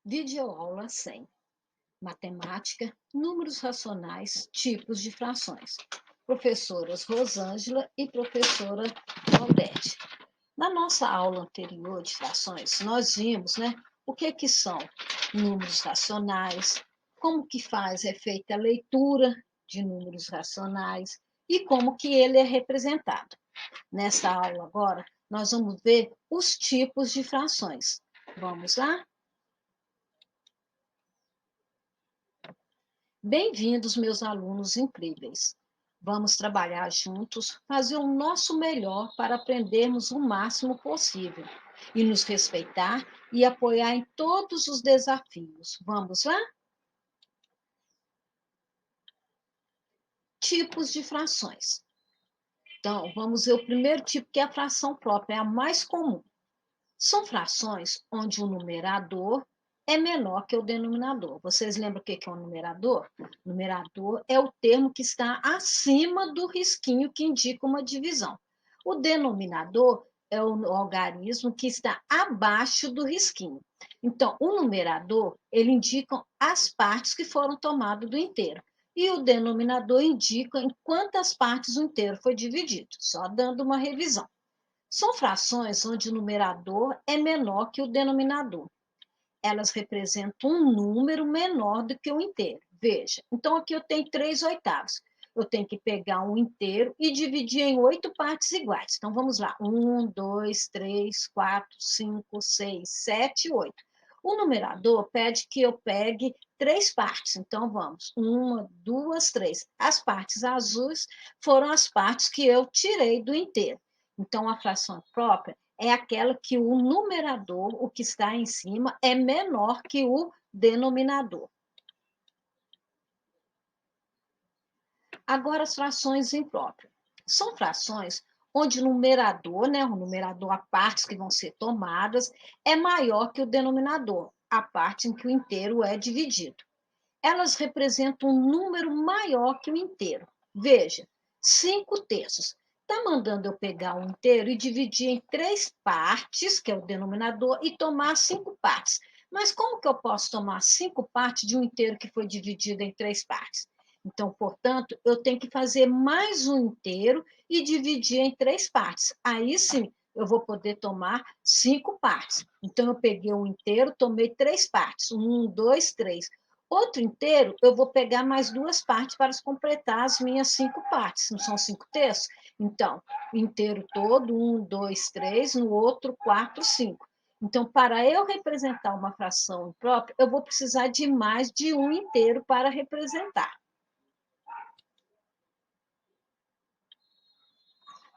Videoaula 100. Matemática, números racionais, tipos de frações. Professoras Rosângela e professora Claudete. Na nossa aula anterior de frações, nós vimos, o que são números racionais, como que é feita a leitura de números racionais e como que ele é representado. Nessa aula agora, nós vamos ver os tipos de frações. Vamos lá? Bem-vindos, meus alunos incríveis. Vamos trabalhar juntos, fazer o nosso melhor para aprendermos o máximo possível e nos respeitar e apoiar em todos os desafios. Vamos lá? Tipos de frações. Então, vamos ver o primeiro tipo, que é a fração própria, é a mais comum. São frações onde o numerador é menor que o denominador. Vocês lembram o que é o numerador? O numerador é o termo que está acima do risquinho que indica uma divisão. O denominador é o algarismo que está abaixo do risquinho. Então, o numerador, ele indica as partes que foram tomadas do inteiro. E o denominador indica em quantas partes o inteiro foi dividido. Só dando uma revisão. São frações onde o numerador é menor que o denominador. Elas representam um número menor do que o inteiro. Veja, então aqui eu tenho 3/8. Eu tenho que pegar um inteiro e dividir em 8 partes iguais. Então vamos lá: 1, 2, 3, 4, 5, 6, 7, 8. O numerador pede que eu pegue 3 partes. Então vamos: 1, 2, 3. As partes azuis foram as partes que eu tirei do inteiro. Então, a fração própria é aquela que o numerador, o que está em cima, é menor que o denominador. Agora, as frações impróprias. São frações onde o numerador, a partes que vão ser tomadas, é maior que o denominador, a parte em que o inteiro é dividido. Elas representam um número maior que o inteiro. Veja, 5/3. Está mandando eu pegar um inteiro e dividir em 3 partes, que é o denominador, e tomar 5 partes. Mas como que eu posso tomar 5 partes de um inteiro que foi dividido em 3 partes? Então, portanto, eu tenho que fazer mais um inteiro e dividir em 3 partes. Aí sim, eu vou poder tomar 5 partes. Então, eu peguei um inteiro, tomei 3 partes. 1, 2, 3. Outro inteiro, eu vou pegar mais 2 partes para completar as minhas 5 partes. Não são 5/3? Então, inteiro todo, 1, 2, 3, no outro, 4, 5. Então, para eu representar uma fração imprópria, eu vou precisar de mais de um inteiro para representar.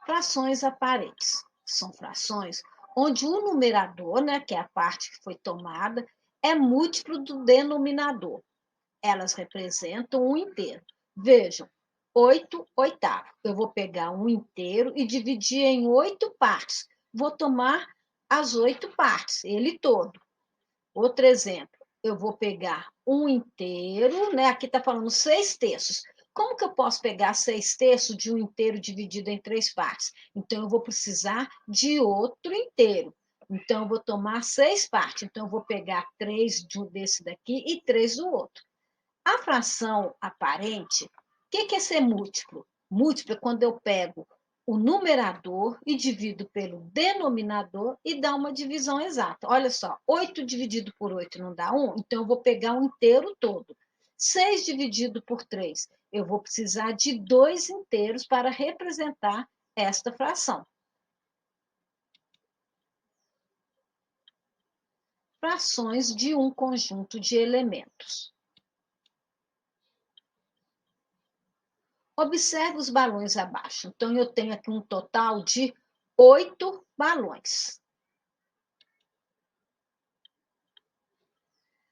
Frações aparentes. São frações onde o numerador, que é a parte que foi tomada, é múltiplo do denominador. Elas representam um inteiro. Vejam, 8/8. Eu vou pegar um inteiro e dividir em 8 partes. Vou tomar as 8 partes, ele todo. Outro exemplo, eu vou pegar um inteiro, aqui está falando 6/3. Como que eu posso pegar 6/3 de um inteiro dividido em 3 partes? Então, eu vou precisar de outro inteiro. Então, eu vou tomar 6 partes. Então, eu vou pegar 3 desse daqui e 3 do outro. A fração aparente, o que é ser múltiplo? Múltiplo é quando eu pego o numerador e divido pelo denominador e dá uma divisão exata. Olha só, 8 dividido por 8 não dá 1? Então, eu vou pegar o inteiro todo. 6 dividido por 3, eu vou precisar de 2 inteiros para representar esta fração. Frações de um conjunto de elementos. Observe os balões abaixo. Então, eu tenho aqui um total de 8 balões.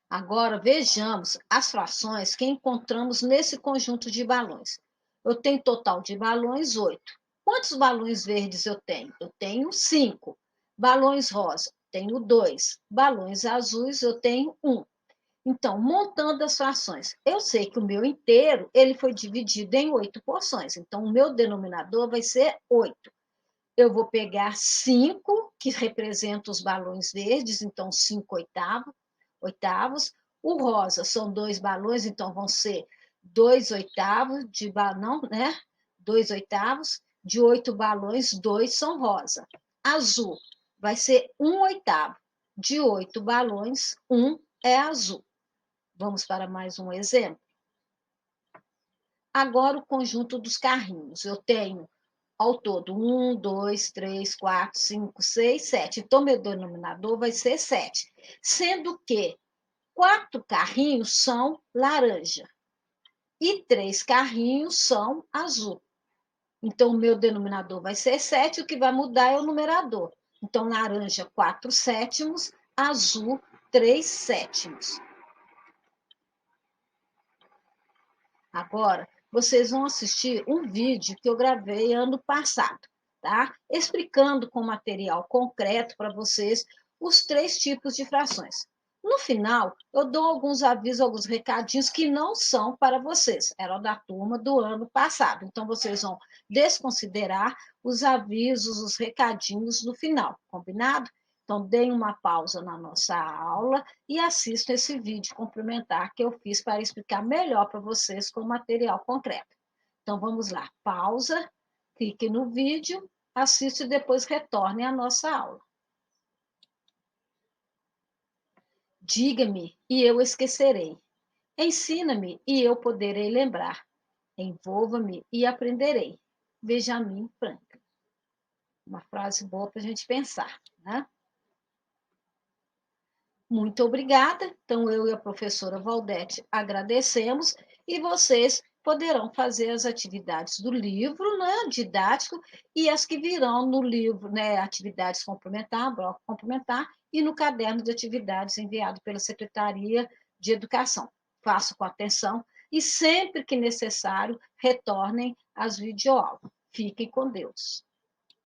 Agora, vejamos as frações que encontramos nesse conjunto de balões. Eu tenho total de balões 8. Quantos balões verdes eu tenho? Eu tenho 5. Balões rosa, tenho 2. Balões azuis, eu tenho 1. Então, montando as frações, eu sei que o meu inteiro ele foi dividido em 8 porções. Então, o meu denominador vai ser 8. Eu vou pegar 5, que representa os balões verdes, então 5/8. oitavos. O rosa são 2 balões, então vão ser 2 oitavos de balão, né? 2 oitavos. De 8 balões, 2 são rosa. Azul vai ser 1 oitavo. De 8 balões, 1 é azul. Vamos para mais um exemplo. Agora, o conjunto dos carrinhos. Eu tenho, ao todo, 1, 2, 3, 4, 5, 6, 7. Então, meu denominador vai ser 7. Sendo que 4 carrinhos são laranja e 3 carrinhos são azul. Então, o meu denominador vai ser 7, o que vai mudar é o numerador. Então, laranja, 4 sétimos, azul, 3 sétimos. Agora, vocês vão assistir um vídeo que eu gravei ano passado, tá? Explicando com material concreto para vocês os 3 tipos de frações. No final, eu dou alguns avisos, alguns recadinhos que não são para vocês, eram da turma do ano passado. Então, vocês vão desconsiderar os avisos, os recadinhos no final, combinado? Então, deem uma pausa na nossa aula e assistam esse vídeo complementar que eu fiz para explicar melhor para vocês com material concreto. Então, vamos lá. Pausa, clique no vídeo, assista e depois retorne à nossa aula. Diga-me e eu esquecerei. Ensina-me e eu poderei lembrar. Envolva-me e aprenderei. Benjamin Franklin. Uma frase boa para a gente pensar, né? Muito obrigada. Então, eu e a professora Valdete agradecemos e vocês poderão fazer as atividades do livro, né, didático, e as que virão no livro, né, atividades complementar, bloco complementar, e no caderno de atividades enviado pela Secretaria de Educação. Façam com atenção e, sempre que necessário, retornem às videoaulas. Fiquem com Deus.